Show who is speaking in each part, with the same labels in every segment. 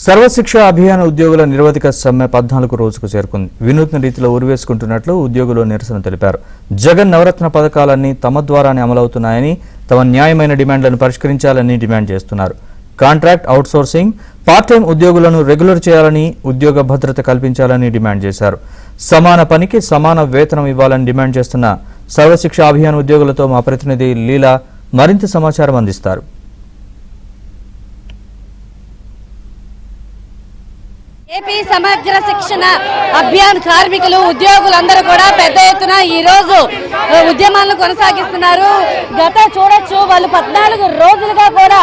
Speaker 1: సర్వశిక్ష అభియాన్ ఉద్యోగుల నిరవధిక సమ్మె 14 రోజుకు చేరుకుంది. వినూత్న రీతిలో ఉరివేసుకుంటున్నట్లు ఉద్యోగులు నిరసన తెలిపారు. జగన్ నవరత్న పథకాలన్నీ తమ ద్వారానే అమలవుతున్నాయని, తమ న్యాయమైన డిమాండ్లను పరిష్కరించాలని డిమాండ్ చేస్తున్నారు. కాంట్రాక్ట్ అవుట్సోర్సింగ్, పార్ట్ టైం ఉద్యోగులను రెగ్యులర్ చేయాలని, ఉద్యోగ భద్రత కల్పించాలని డిమాండ్ చేశారు. సమాన పనికి సమాన వేతనం ఇవ్వాలని డిమాండ్ చేస్తున్న సర్వశిక్ష అభియాన్ ఉద్యోగులతో మా ప్రతినిధి లీలా మరింత సమాచారం అందిస్తారు.
Speaker 2: ఏపీ సమగ్ర శిక్షణ అభియాన్ కార్మికులు ఉద్యోగులందరూ కూడా పెద్ద ఎత్తున ఈ రోజు ఉద్యమాలను కొనసాగిస్తున్నారు. చూడొచ్చు వాళ్ళు 14 రోజులుగా కూడా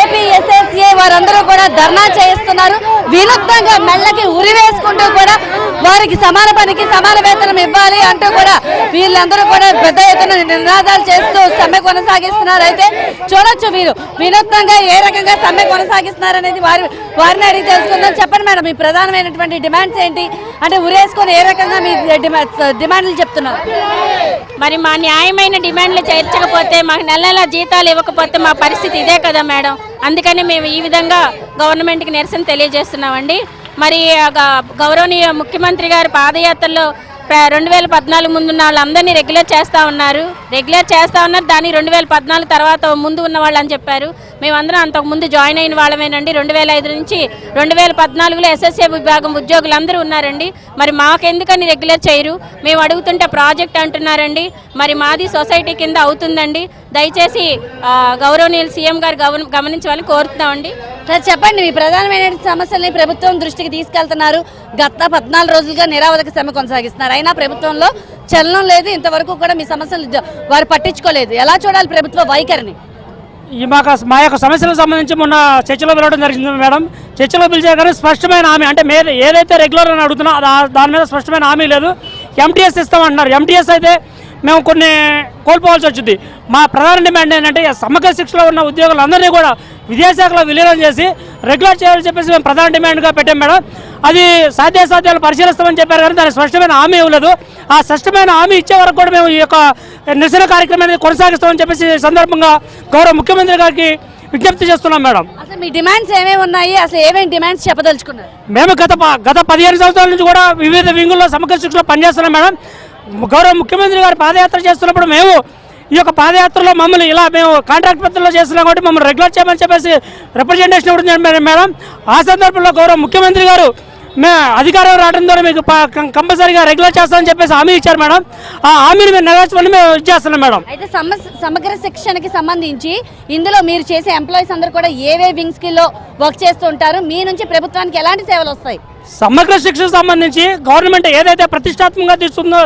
Speaker 2: ఏపీ ఎస్ఎస్ఏ వారందరూ కూడా ధర్నా చేస్తున్నారు. వినూత్నంగా మెల్లకి ఉరివేసుకుంటూ కూడా వారికి సమాన పనికి సమాన వేతనం ఇవ్వాలి అంటూ కూడా వీళ్ళందరూ కూడా పెద్ద ఎత్తున నినాదాలు చేస్తూ సమ్మె కొనసాగిస్తున్నారు. అయితే చూడొచ్చు వీరు వినూత్నంగా ఏ రకంగా సమ్మె కొనసాగిస్తున్నారు అనేది వారిని అడిగి తెలుసుకుందాం. చెప్పండి మేడం, మీ ప్రధానమైనటువంటి డిమాండ్స్ ఏంటి? అంటే ఉరేసుకొని ఏ రకంగా మీ డిమాండ్లు చెప్తున్నారు?
Speaker 3: మరి మా న్యాయమైన డిమాండ్లు చేర్చకపోతే, మాకు నెల నెల జీతాలు ఇవ్వకపోతే మా పరిస్థితి ఇదే కదా మేడం. అందుకని మేము ఈ విధంగా గవర్నమెంట్కి నిరసన తెలియజేస్తున్నామండి. మరి గౌరవనీయ ముఖ్యమంత్రి గారు పాదయాత్రలో 2014 ముందున్న వాళ్ళందరినీ రెగ్యులర్ చేస్తూ ఉన్నారు. దాన్ని 2014 తర్వాత ముందు ఉన్న వాళ్ళు అని చెప్పారు. మేమందరం అంతకుముందు జాయిన్ అయిన వాళ్ళమేనండి. 2005 నుంచి 2014లో ఎస్ఎస్ఏ విభాగం ఉద్యోగులందరూ ఉన్నారండి. మరి మాకెందుకని రెగ్యులర్ చేయరు? మేము అడుగుతుంటే ప్రాజెక్ట్ అంటున్నారండి. మరి మాది సొసైటీ కింద అవుతుందండి. దయచేసి గౌరవనీయులు సీఎం గారు గమనించాలని కోరుతున్నామండి.
Speaker 2: సార్ చెప్పండి, మీ ప్రధానమైన సమస్యల్ని ప్రభుత్వం దృష్టికి తీసుకెళ్తున్నారు. గత 14 రోజులుగా నిరావధిక సమ్మె కొనసాగిస్తున్నారు. అయినా ప్రభుత్వంలో చలనం లేదు. ఇంతవరకు కూడా మీ సమస్యలు వారు పట్టించుకోలేదు. ఎలా చూడాలి ప్రభుత్వ వైఖరిని?
Speaker 4: మా యొక్క సమస్యలకు సంబంధించి మొన్న చర్చలో పిలవడం జరిగింది మేడం. చర్చలో పిలిచే కానీ స్పష్టమైన హామీ, అంటే ఏదైతే రెగ్యులర్ అని అడుగుతున్నా దాని మీద స్పష్టమైన హామీ లేదు. ఎంటీఎస్ ఇస్తామంటున్నారు. ఎంటీఎస్ అయితే మేము కొన్ని కోల్పోవాల్సి వచ్చింది. మా ప్రధాన డిమాండ్ ఏంటంటే సమగ్ర శిక్షలో ఉన్న ఉద్యోగులందరినీ కూడా విదేశాఖలో విలీనం చేసి రెగ్యులర్ చేయాలని చెప్పేసి మేము ప్రధాన డిమాండ్గా పెట్టాం మేడం. అది సాధ్యాసాధ్యాలు పరిశీలిస్తామని చెప్పారు కానీ దానికి స్పష్టమైన హామీ ఇవ్వలేదు. ఆ స్పష్టమైన హామీ ఇచ్చే వరకు కూడా మేము ఈ యొక్క నిరసన కార్యక్రమాన్ని కొనసాగిస్తామని చెప్పేసి సందర్భంగా గౌరవ ముఖ్యమంత్రి గారికి విజ్ఞప్తి చేస్తున్నాం మేడం.
Speaker 2: అసలు మీ డిమాండ్స్ ఏమేమి ఉన్నాయి? అసలు ఏమేమి డిమాండ్స్ చెప్పదలుచుకున్నారు?
Speaker 4: మేము గత 15 సంవత్సరాల నుంచి కూడా వివిధ వింగుల్లో సమగ్ర శిక్షలో పనిచేస్తున్నాం మేడం. గౌరవ ముఖ్యమంత్రి గారు పాదయాత్ర చేస్తున్నప్పుడు మేము ఈ యొక్క పాదయాత్రలో మమ్మల్ని ఇలా మేము కాంట్రాక్ట్ పద్ధతిలో చేస్తున్నాం కాబట్టి మమ్మల్ని రెగ్యులర్ చేయమని చెప్పేసి రిప్రజెంటేషన్ ఇవ్వడం మేడం. ఆ సందర్భంలో గౌరవ ముఖ్యమంత్రి గారు మేము అధికారం రావడం ద్వారా మీకు కంపల్సరీగా రెగ్యులర్ చేస్తామని చెప్పేసి హామీ ఇచ్చారు మేడం. ఆ హామీని మేము నెరవేర్చమని మేము ఇచ్చేస్తున్నాం మేడం.
Speaker 2: అయితే సమగ్ర శిక్షణకి సంబంధించి ఇందులో మీరు చేసే ఎంప్లాయీస్ అందరూ కూడా ఏవే వింగ్స్కిల్లో వర్క్ చేస్తూ ఉంటారు? మీ నుంచి ప్రభుత్వానికి ఎలాంటి సేవలు వస్తాయి?
Speaker 4: సమగ్ర శిక్షకు సంబంధించి గవర్నమెంట్ ఏదైతే ప్రతిష్టాత్మకంగా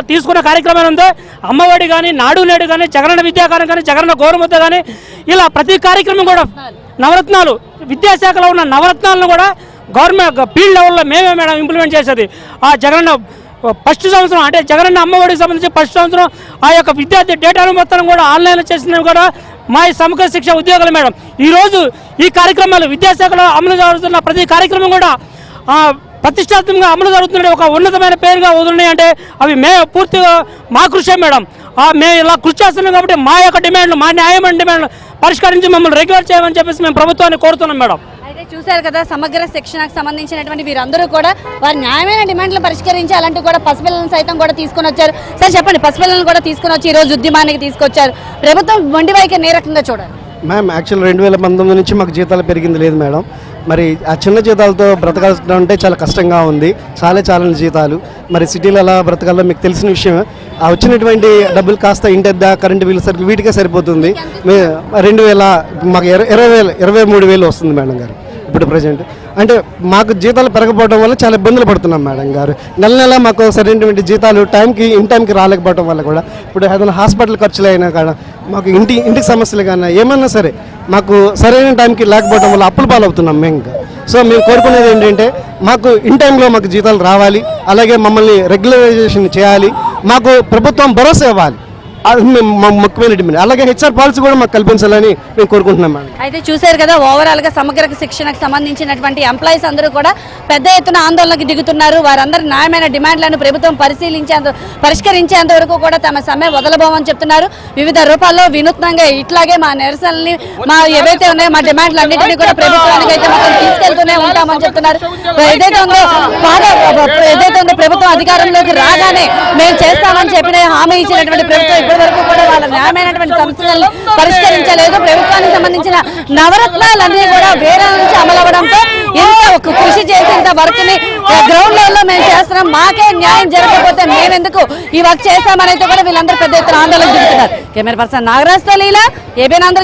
Speaker 4: తీసుకున్న కార్యక్రమం ఉందో, అమ్మఒడి కానీ, నాడు నేడు కానీ, జగనన్న విద్యాకారం కానీ, జగనన్న గౌరవముద్ద కానీ, ఇలా ప్రతి కార్యక్రమం కూడా నవరత్నాలు, విద్యాశాఖలో ఉన్న నవరత్నాలను కూడా గవర్నమెంట్ ఫీల్డ్ లెవెల్లో మేమే మేడం ఇంప్లిమెంట్ చేసేది. ఆ జగనన్న ఫస్ట్ సంవత్సరం అంటే జగనన్న అమ్మఒడికి సంబంధించి ఫస్ట్ సంవత్సరం ఆ యొక్క విద్యార్థి డేటాను మొత్తం కూడా ఆన్లైన్లో చేసినవి కూడా మా సమగ్ర శిక్ష ఉద్యోగులు మేడం. ఈరోజు ఈ కార్యక్రమాలు విద్యాశాఖలో అమలు జరుగుతున్న ప్రతి కార్యక్రమం కూడా ప్రతిష్టాత్మకంగా అమలు జరుగుతున్న ఒక ఉన్నతమైన పేరుగా వదులున్నాయి. అంటే అవి పూర్తిగా మా కృషి మేడం. మేము ఇలా కృషి చేస్తున్నాం కాబట్టి మా యొక్క డిమాండ్లు, మా న్యాయమైన డిమాండ్లు పరిష్కరించి మమ్మల్ని రెగ్యులర్ చేయమని చెప్పేసి మేము ప్రభుత్వాన్ని కోరుతున్నాం మేడం.
Speaker 2: అయితే చూశారు కదా, సమగ్ర శిక్షణకు సంబంధించినటువంటి వీరందరూ కూడా వారి న్యాయమైన డిమాండ్లు పరిష్కరించాలంటూ కూడా పసిపిల్లలను సైతం కూడా తీసుకొని వచ్చారు. సార్ చెప్పండి, పసిపిల్లలను కూడా తీసుకొని వచ్చి ఈరోజు ఉద్యమానికి తీసుకొచ్చారు. ప్రభుత్వం మొండి వైఖరిని ఏ రకంగా చూడాలి?
Speaker 5: మ్యామ్, యాక్చువల్ 2019 నుంచి మాకు జీతాలు పెరిగింది లేదు మేడం. మరి ఆ చిన్న జీతాలతో బ్రతకాల్సిన అంటే చాలా కష్టంగా ఉంది. చాలా జీతాలు మరి సిటీలో ఎలా బ్రతకాలో మీకు తెలిసిన విషయం. ఆ వచ్చినటువంటి డబ్బులు కాస్త ఇంటద్దా, కరెంటు బిల్లు సరికి వీటికే సరిపోతుంది. 2000 మాకు 23,000 వస్తుంది మేడం గారు ఇప్పుడు ప్రజెంట్. అంటే మాకు జీతాలు పెరగకపోవడం వల్ల చాలా ఇబ్బందులు పడుతున్నాం మేడం గారు. నెల మాకు సరైనటువంటి జీతాలు ఇన్ టైంకి రాలేకపోవడం వల్ల కూడా ఇప్పుడు ఏదైనా హాస్పిటల్ ఖర్చులు అయినా కానీ, మాకు ఇంటికి సమస్యలు కానీ ఏమన్నా సరే మాకు సరైన టైంకి లేకపోవడం వల్ల అప్పుల పాలవుతున్నాం మేము. సో మేము కోరుకునేది ఏంటంటే మాకు ఇన్ టైంలో మాకు జీతాలు రావాలి, అలాగే మమ్మల్ని రెగ్యులరైజేషన్ చేయాలి, మాకు ప్రభుత్వం భరోసా ఇవ్వాలి. అది మేము మా ముఖ్యమైన డిమాండ్. అలాగే హెచ్ఆర్ పాలసీ కూడా మాకు కల్పించాలని మేము కోరుకుంటున్నాం మేడం.
Speaker 2: అయితే చూశారు కదా, ఓవరాల్ గా సమగ్ర శిక్షణకు సంబంధించినటువంటి ఎంప్లాయీస్ అందరూ కూడా పెద్ద ఎత్తున ఆందోళనకు దిగుతున్నారు. వారందరూ న్యాయమైన డిమాండ్లను ప్రభుత్వం పరిష్కరించేంత వరకు కూడా తమ సమ్మె వదలబోమని చెప్తున్నారు. వివిధ రూపాల్లో వినూత్నంగా ఇట్లాగే మా నిరసనల్ని, మా ఏవైతే ఉన్నాయో మా డిమాండ్లు అన్నింటినీ కూడా ప్రభుత్వానికి అయితే మాత్రం తీసుకెళ్తూనే ఉంటామని చెప్తున్నారు. ఏదైతే ఉందో ప్రభుత్వం అధికారంలోకి రాగానే మేము చేస్తామని చెప్పిన హామీ ఇచ్చినటువంటి ప్రభుత్వం ఇప్పటి వరకు కూడా వాళ్ళ న్యాయమైనటువంటి సమస్యలను పరిష్కరించలేదు. ప్రభుత్వానికి సంబంధించిన నవరత్నాలన్నీ కూడా వేరే నుంచి అమలు అవ్వడంతో ఇంత కృషి చేసి ఇంత వర్క్ ని గ్రౌండ్ లెవెల్ లో మేము చేస్తున్నాం, మాకే న్యాయం జరగకపోతే మేమెందుకు ఈ వర్క్ చేస్తామని అయితే కూడా వీళ్ళందరూ పెద్ద ఎత్తున ఆందోళన దిగుతున్నారు. కెమెరా పర్సన్ నాగరాజ్ తో లీలా, ఏబీఎన్ ఆంధ్ర.